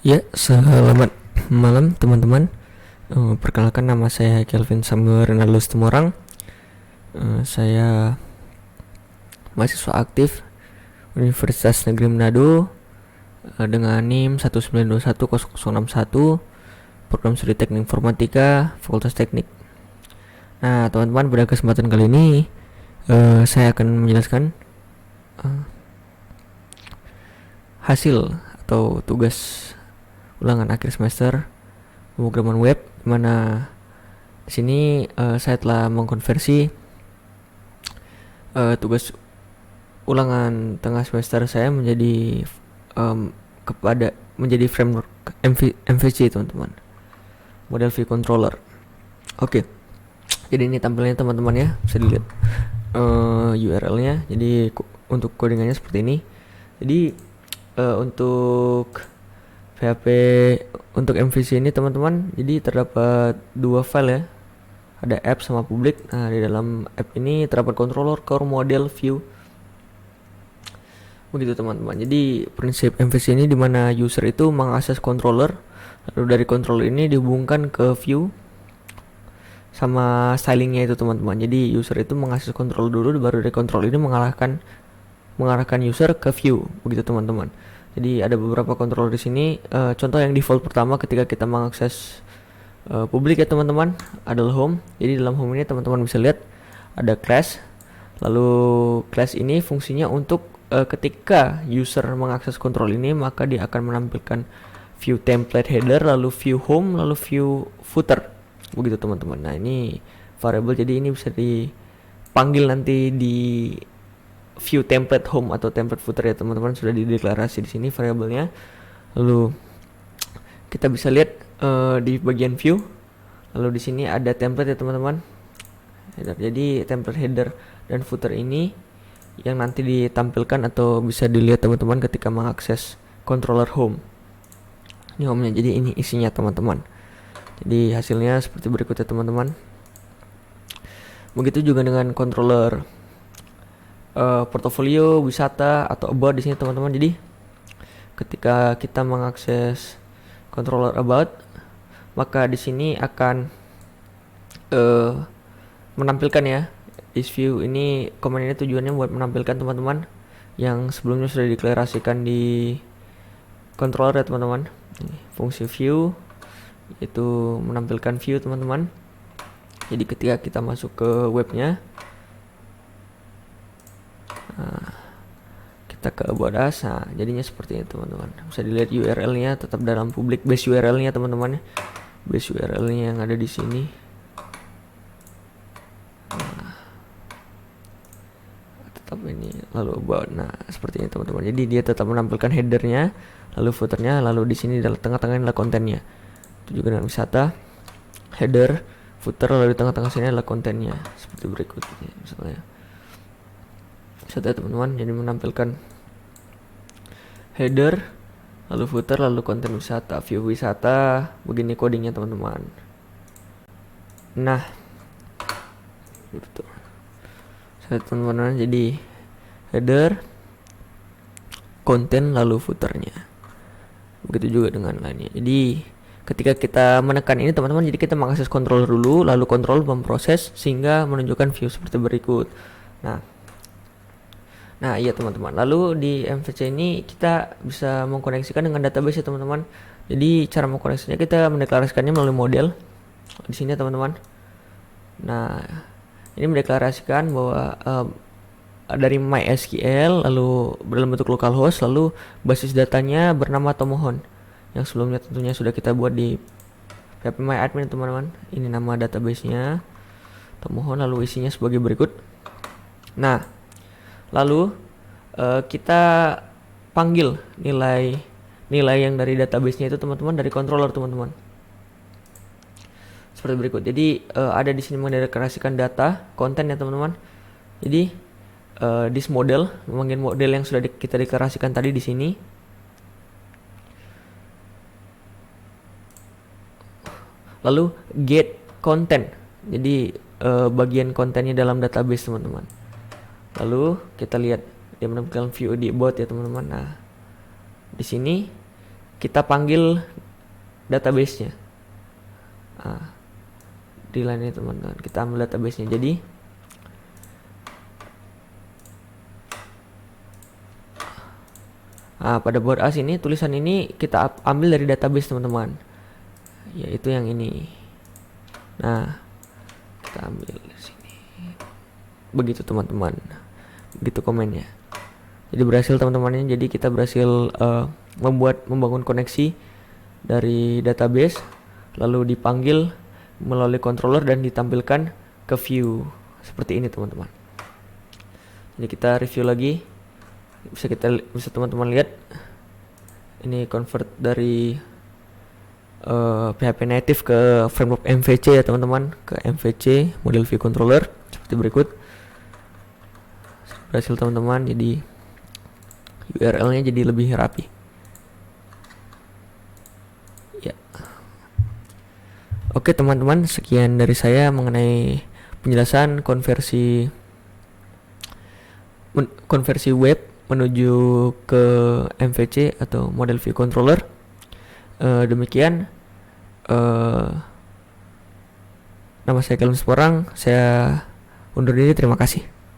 Ya, selamat malam teman-teman. Perkenalkan, nama saya Kelvin Samuel Renaldus Tumorang. Saya mahasiswa aktif Universitas Negeri Manado dengan NIM 1921061, program studi Teknik Informatika, Fakultas Teknik. Nah, teman-teman, pada kesempatan kali ini saya akan menjelaskan hasil atau tugas ulangan akhir semester pemrograman web, di mana di sini saya telah mengkonversi tugas ulangan tengah semester saya menjadi menjadi framework MVC, teman-teman, model view controller. Oke. Jadi ini tampilannya, teman-teman, ya, bisa dilihat URL-nya. Jadi untuk codingannya seperti ini. Jadi untuk PHP untuk MVC ini, teman-teman, jadi terdapat dua file, ya. Ada app sama public. Nah, di dalam app ini terdapat controller, core, model, view. Begitu, teman-teman. Jadi prinsip MVC ini dimana user itu mengakses controller, lalu dari controller ini dihubungkan ke view sama stylingnya itu, teman-teman. Jadi user itu mengakses controller dulu, baru dari controller ini mengarahkan user ke view. Begitu, teman-teman. Jadi ada beberapa controller di sini. Contoh yang default pertama ketika kita mengakses publik, ya, teman-teman, adalah home. Jadi dalam home ini teman-teman bisa lihat ada class. Lalu class ini fungsinya untuk ketika user mengakses control ini, maka dia akan menampilkan view template header, lalu view home, lalu view footer. Begitu, teman-teman. Nah, ini variable, jadi ini bisa dipanggil nanti di view template home atau template footer, ya, teman-teman. Sudah dideklarasi di sini variabelnya. Lalu kita bisa lihat di bagian view. Lalu di sini ada template, ya, teman-teman. Jadi template header dan footer ini yang nanti ditampilkan atau bisa dilihat, teman-teman, ketika mengakses controller home. Ini home-nya. Jadi ini isinya, teman-teman. Jadi hasilnya seperti berikut, ya, teman-teman. Begitu juga dengan controller portofolio, wisata, atau about di sini, teman-teman. Jadi ketika kita mengakses controller about, maka di sini akan menampilkan, ya, this view ini. Command ini tujuannya buat menampilkan, teman-teman, yang sebelumnya sudah dideklarasikan di controller, ya, teman-teman. Fungsi view itu menampilkan view, teman-teman. Jadi ketika kita masuk ke webnya, kita ke about us, nah, jadinya seperti ini, teman-teman. Bisa dilihat URL-nya tetap dalam public base URL-nya, teman-teman. Base URL-nya yang ada di sini. Nah, tetap ini, lalu about. Nah, seperti ini, teman-teman. Jadi dia tetap menampilkan header-nya, lalu footer-nya, lalu di sini dalam tengah-tengah adalah kontennya. Itu juga dengan wisata, header, footer, lalu di tengah-tengah sini adalah kontennya, seperti berikut. Misalnya wisata, teman-teman. Jadi menampilkan header, lalu footer, lalu konten wisata, view wisata. Begini codingnya, teman-teman. Nah, gitu, teman-teman. Jadi header, konten, lalu footernya. Begitu juga dengan lainnya. Jadi ketika kita menekan ini, teman-teman, jadi kita mengakses controller dulu, lalu controller memproses sehingga menunjukkan view seperti berikut. Nah, iya, teman-teman. Lalu di MVC ini kita bisa mengkoneksikan dengan database, ya, teman-teman. Jadi cara mengkoneksinya, kita mendeklarasikannya melalui model di sini, ya, teman-teman. Nah, ini mendeklarasikan bahwa dari MySQL, lalu dalam bentuk localhost, lalu basis datanya bernama Tomohon, yang sebelumnya tentunya sudah kita buat di PHP My Admin, teman-teman. Ini nama database-nya, Tomohon, lalu isinya sebagai berikut. Nah, lalu kita panggil nilai yang dari database-nya itu, teman-teman, dari controller, teman-teman. Seperti berikut. Jadi ada di sini mendeklarasikan data konten, ya, teman-teman. Jadi this model memanggil model yang sudah kita deklarasikan tadi di sini. Lalu get content. Jadi bagian kontennya dalam database, teman-teman. Lalu kita lihat dia menampilkan view di about, ya, teman-teman. Nah, di sini kita panggil database-nya. Nah, di line ini teman-teman, kita ambil database-nya. Jadi pada board as ini, tulisan ini kita ambil dari database teman-teman, yaitu yang ini. Nah, kita ambil di sini. Begitu teman-teman. Begitu komennya. Jadi berhasil teman-temannya. Jadi kita berhasil membangun koneksi dari database, lalu dipanggil melalui controller dan ditampilkan ke view seperti ini teman-teman. Jadi kita review lagi. Bisa teman-teman lihat ini convert dari PHP native ke framework MVC ya teman-teman, ke MVC model view controller seperti berikut. Berhasil teman-teman, jadi URL-nya jadi lebih rapi. Ya. Oke teman-teman, sekian dari saya mengenai penjelasan konversi web menuju ke MVC atau model view controller. Demikian nama saya Kelvin Sporang, saya undur diri, terima kasih.